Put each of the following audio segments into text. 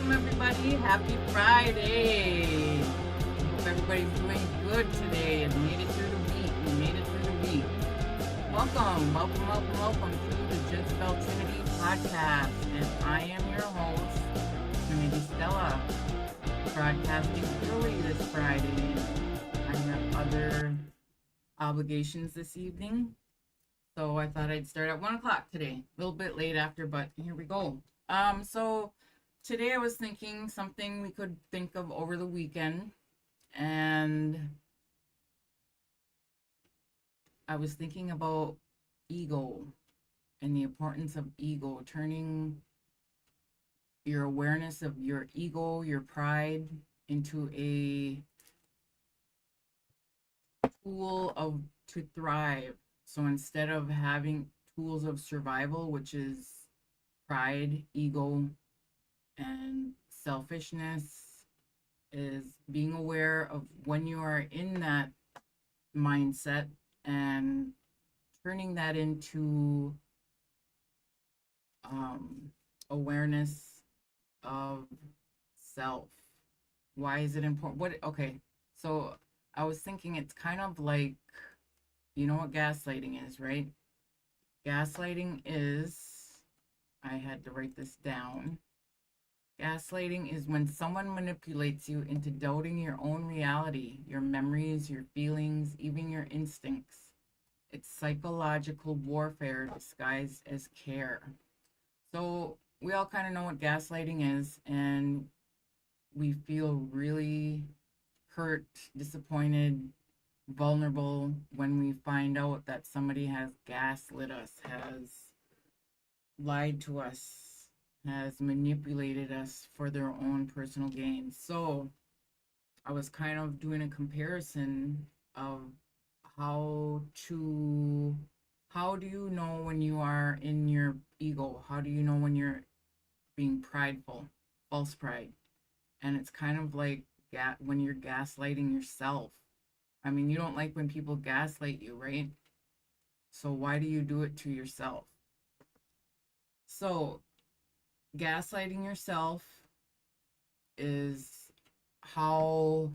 Welcome, everybody. Happy Friday. Hope everybody's doing good today and made it through the week. We made it through the week. Welcome to the Jezebelle Trinity podcast. And I am your host, Trinity Stella, broadcasting early this Friday. I have other obligations this evening, so I thought I'd start at 1 o'clock today. A little bit late after, but here we go. So today I was thinking something we could think of over the weekend, and I was thinking about ego and the importance of ego, turning your awareness of your ego, your pride, into a tool of to thrive. So instead of having tools of survival, which is pride, ego, and selfishness, is being aware of when you are in that mindset and turning that into awareness of self. Why is it important? Okay, so I was thinking it's kind of like, you know what gaslighting is, right? Gaslighting is, I had to write this down. Gaslighting is when someone manipulates you into doubting your own reality, your memories, your feelings, even your instincts. It's psychological warfare disguised as care. So we all kind of know what gaslighting is, and we feel really hurt, disappointed, vulnerable when we find out that somebody has gaslit us, has lied to us, has manipulated us for their own personal gain. So I was kind of doing a comparison of how do you know when you are in your ego? How do you know when you're being prideful, false pride? And it's kind of like when you're gaslighting yourself. I mean, you don't like when people gaslight you, right? So why do you do it to yourself? So gaslighting yourself is how,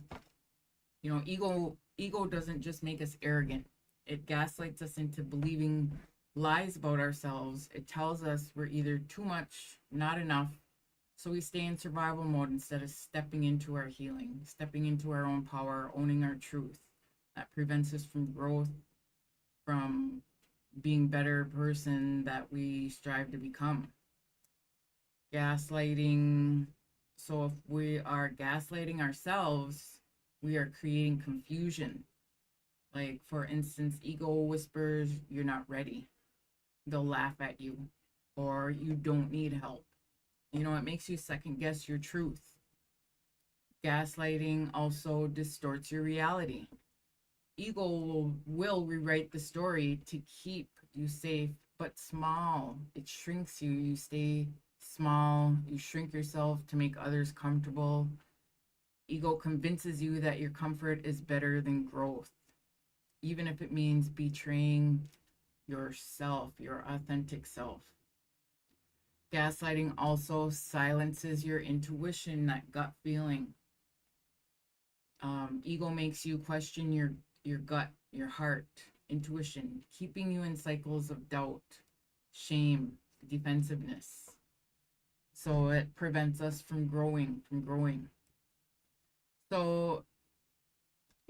ego doesn't just make us arrogant. It gaslights us into believing lies about ourselves. It tells us we're either too much, not enough. So we stay in survival mode instead of stepping into our healing, stepping into our own power, owning our truth. That prevents us from growth, from being better person that we strive to become. Gaslighting. So if we are gaslighting ourselves, we are creating confusion. Like, for instance, ego whispers, you're not ready. They'll laugh at you, or you don't need help. It makes you second guess your truth. Gaslighting also distorts your reality. Ego will rewrite the story to keep you safe, but small. It shrinks you. You stay small. You shrink yourself to make others comfortable. Ego convinces you that your comfort is better than growth, even if it means betraying yourself, your authentic self. Gaslighting also silences your intuition, that gut feeling. Ego makes you question your gut, your heart, intuition, keeping you in cycles of doubt, shame, defensiveness. So it prevents us from growing. So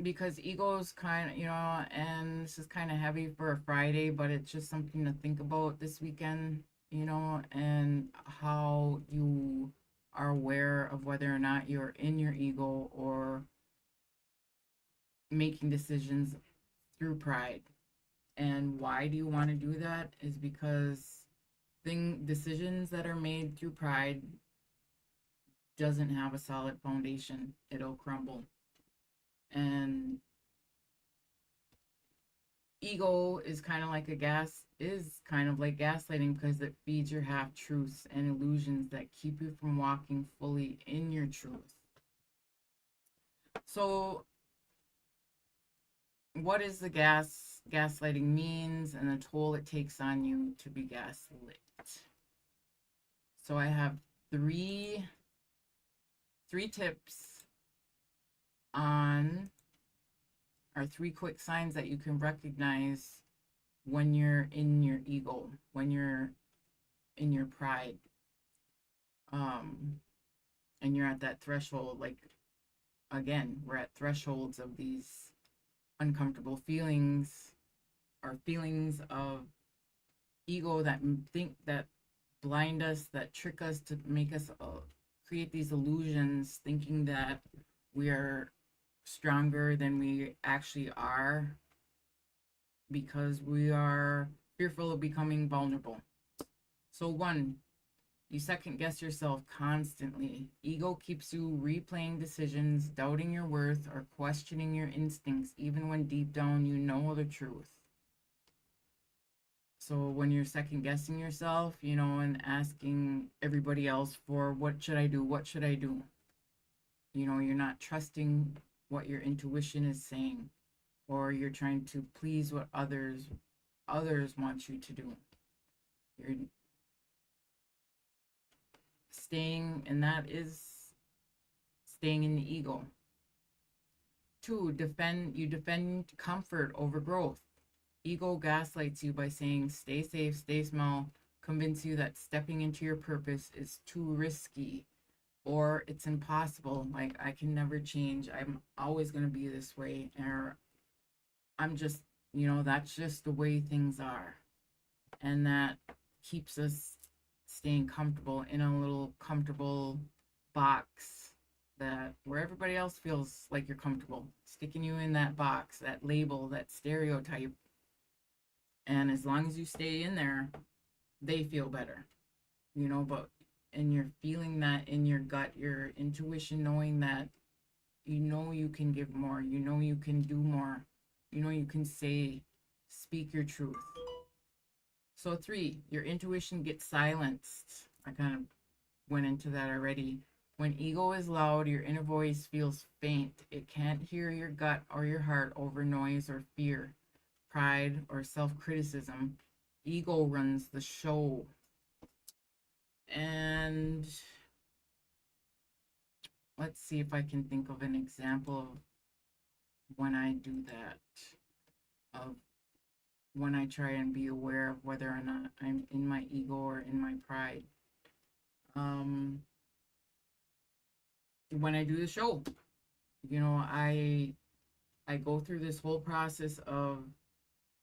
because ego's kind of, and this is kind of heavy for a Friday, but it's just something to think about this weekend, and how you are aware of whether or not you're in your ego or making decisions through pride. And why do you want to do that is because decisions that are made through pride doesn't have a solid foundation. It'll crumble. And ego is kind of like gaslighting, because it feeds your half truths and illusions that keep you from walking fully in your truth. So what is the gaslighting means and the toll it takes on you to be gaslit? So I have three Three tips on, or three quick signs that you can recognize when you're in your ego, when you're in your pride, um, and you're at that threshold. Like, again, we're at thresholds of these uncomfortable feelings, or feelings of ego that think that blind us, that trick us to make us create these illusions, thinking that we are stronger than we actually are because we are fearful of becoming vulnerable. So, one, you second guess yourself constantly. Ego keeps you replaying decisions, doubting your worth, or questioning your instincts, even when deep down you know the truth. So when you're second guessing yourself, and asking everybody else for what should I do? What should I do? You're not trusting what your intuition is saying, or you're trying to please what others want you to do. You're staying, and that is staying in the ego. Two, you defend comfort over growth. Ego gaslights you by saying, stay safe, stay small, convince you that stepping into your purpose is too risky or it's impossible. Like, I can never change. I'm always going to be this way. Or I'm just, that's just the way things are. And that keeps us staying comfortable in a little comfortable box, that where everybody else feels like you're comfortable, sticking you in that box, that label, that stereotype. And as long as you stay in there, they feel better, but and you're feeling that in your gut, your intuition, knowing that you can give more, you can do more, you can speak your truth. So three, your intuition gets silenced. I kind of went into that already. When ego is loud, your inner voice feels faint. It can't hear your gut or your heart over noise or fear, pride, or self-criticism. Ego runs the show. And let's see if I can think of an example of when I do that, of when I try and be aware of whether or not I'm in my ego or in my pride. When I do the show, I go through this whole process of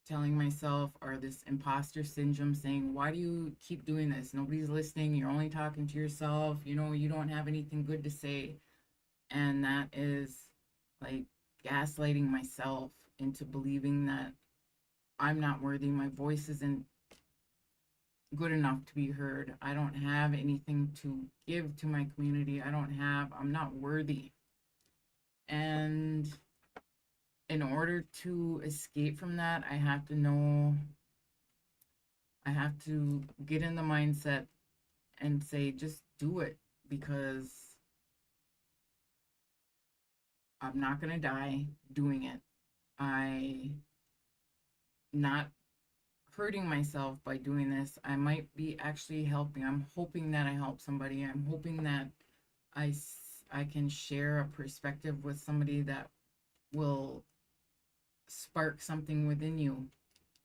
telling myself, or this imposter syndrome, saying, why do you keep doing this? Nobody's listening. You're only talking to yourself. You don't have anything good to say. And that is like gaslighting myself into believing that I'm not worthy. My voice isn't good enough to be heard. I don't have anything to give to my community. I'm not worthy. And in order to escape from that, I have to get in the mindset and say, just do it, because I'm not going to die doing it. I not hurting myself by doing this. I might be actually helping. I'm hoping that I help somebody. I'm hoping that I can share a perspective with somebody that will spark something within you.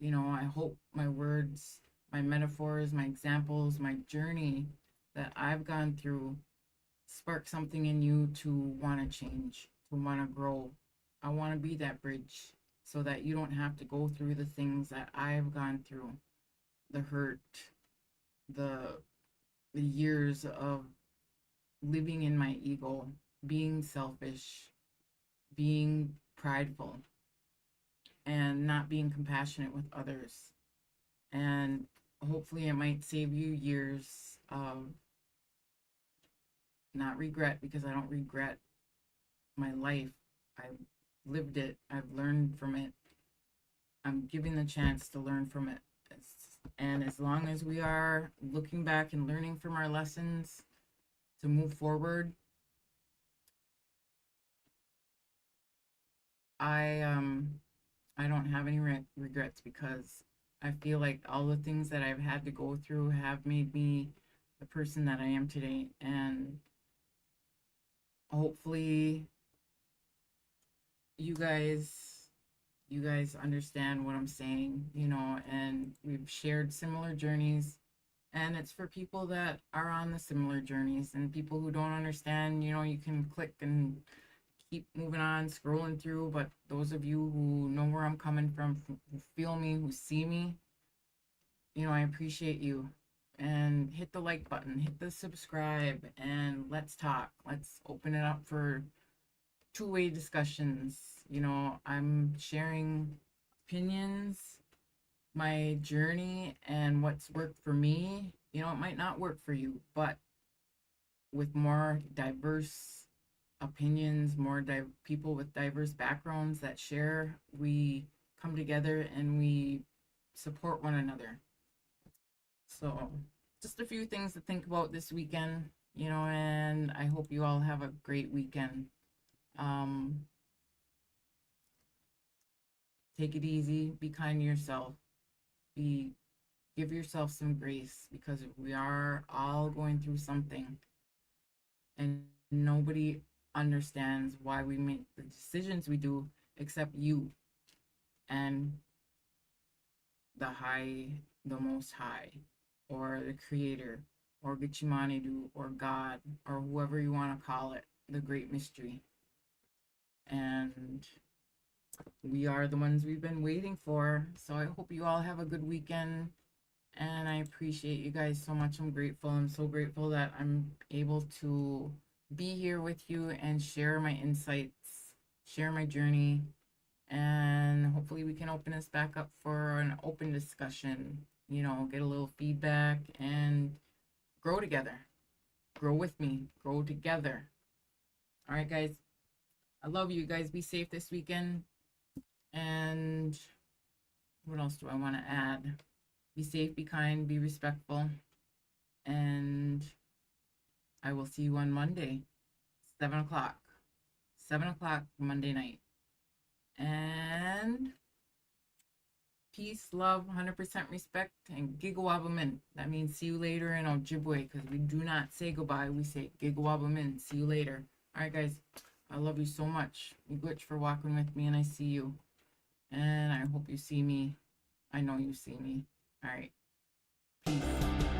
I hope my words, my metaphors, my examples, my journey that I've gone through spark something in you to want to change, to want to grow. I want to be that bridge so that you don't have to go through the things that I've gone through, the hurt, the years of living in my ego, being selfish, being prideful, and not being compassionate with others. And hopefully it might save you years of not regret, because I don't regret my life. I've lived it. I've learned from it. I'm given the chance to learn from it. And as long as we are looking back and learning from our lessons to move forward, I don't have any regrets, because I feel like all the things that I've had to go through have made me the person that I am today. And hopefully you guys understand what I'm saying, and we've shared similar journeys. And it's for people that are on the similar journeys, and people who don't understand, you can click and keep moving on, scrolling through. But those of you who know where I'm coming from, who feel me, who see me, I appreciate you. And hit the like button, hit the subscribe, and let's talk. Let's open it up for two-way discussions. I'm sharing opinions, my journey, and what's worked for me. It might not work for you, but with more diverse opinions, more people with diverse backgrounds that share, we come together and we support one another. So, just a few things to think about this weekend, and I hope you all have a great weekend. Um, Take it easy, be kind to yourself, be give yourself some grace, because we are all going through something, and nobody understands why we make the decisions we do except you and the most high, or the creator, or Gachimanidu, or God, or whoever you want to call it, the great mystery. And we are the ones we've been waiting for. So I hope you all have a good weekend. And I appreciate you guys so much. I'm grateful. I'm so grateful that I'm able to be here with you and share my insights, share my journey. And hopefully we can open this back up for an open discussion, get a little feedback and grow together. Grow with me, grow together. All right, guys. I love you guys. Be safe this weekend. And what else do I want to add? Be safe, be kind, be respectful. And I will see you on Monday, 7 o'clock. 7 o'clock Monday night. And peace, love, 100% respect, and gigawabamin. That means see you later in Ojibwe, because we do not say goodbye. We say gigawabamin. See you later. All right, guys. I love you so much. Glitch for walking with me, and I see you. And I hope you see me. I know you see me. All right. Peace.